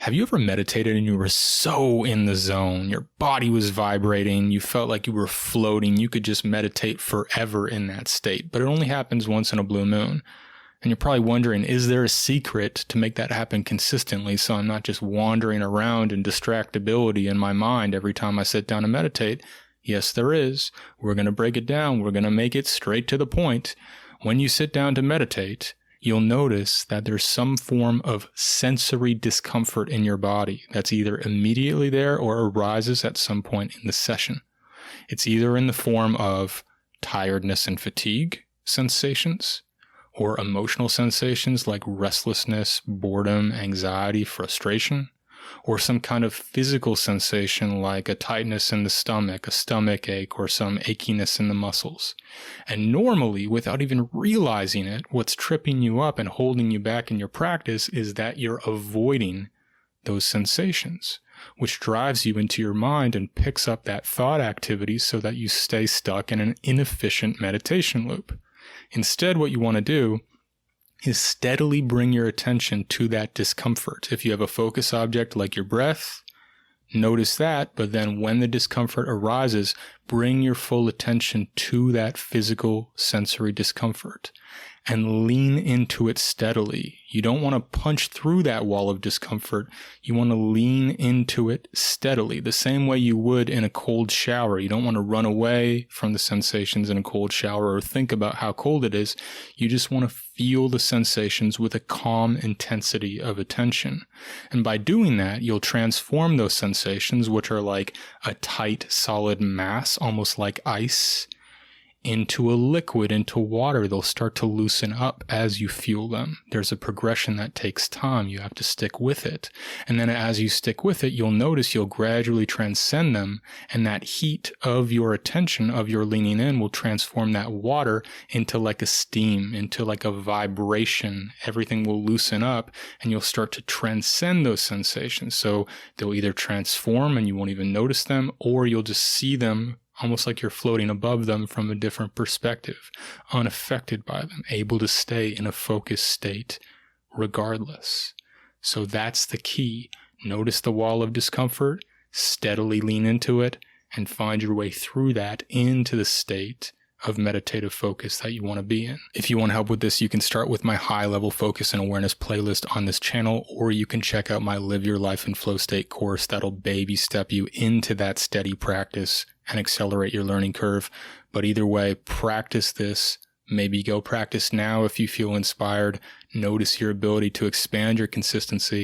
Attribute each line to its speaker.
Speaker 1: Have you ever meditated and you were so in the zone? Your body was vibrating. You felt like you were floating. You could just meditate forever in that state, but it only happens once in a blue moon. And you're probably wondering, is there a secret to make that happen consistently so I'm not just wandering around in distractibility in my mind every time I sit down to meditate? Yes, there is. We're going to break it down. We're going to make it straight to the point. When you sit down to meditate, you'll notice that there's some form of sensory discomfort in your body that's either immediately there or arises at some point in the session. It's either in the form of tiredness and fatigue sensations, or emotional sensations like restlessness, boredom, anxiety, frustration, or some kind of physical sensation like a tightness in the stomach, a stomach ache, or some achiness in the muscles. And normally, without even realizing it, what's tripping you up and holding you back in your practice is that you're avoiding those sensations, which drives you into your mind and picks up that thought activity so that you stay stuck in an inefficient meditation loop. Instead, what you want to do is steadily bring your attention to that discomfort. If you have a focus object like your breath, notice that, but then when the discomfort arises, bring your full attention to that physical sensory discomfort and lean into it steadily. You don't want to punch through that wall of discomfort. You want to lean into it steadily, the same way you would in a cold shower. You don't want to run away from the sensations in a cold shower or think about how cold it is. You just want to feel the sensations with a calm intensity of attention. And by doing that, you'll transform those sensations, which are like a tight, solid mass, almost like ice, into a liquid, into water. They'll start to loosen up as you feel them. There's a progression that takes time. You have to stick with it. And then as you stick with it, you'll notice you'll gradually transcend them, and that heat of your attention, of your leaning in, will transform that water into like a steam, into like a vibration. Everything will loosen up, and you'll start to transcend those sensations. So they'll either transform and you won't even notice them, or you'll just see them almost like you're floating above them from a different perspective, unaffected by them, able to stay in a focused state regardless. So that's the key. Notice the wall of discomfort, steadily lean into it, and find your way through that into the state of meditative focus that you want to be in. If you want help with this, you can start with my high-level focus and awareness playlist on this channel, or you can check out my Live Your Life in Flow State course that'll baby step you into that steady practice and accelerate your learning curve. But either way, practice this. Maybe go practice now if you feel inspired. Notice your ability to expand your consistency,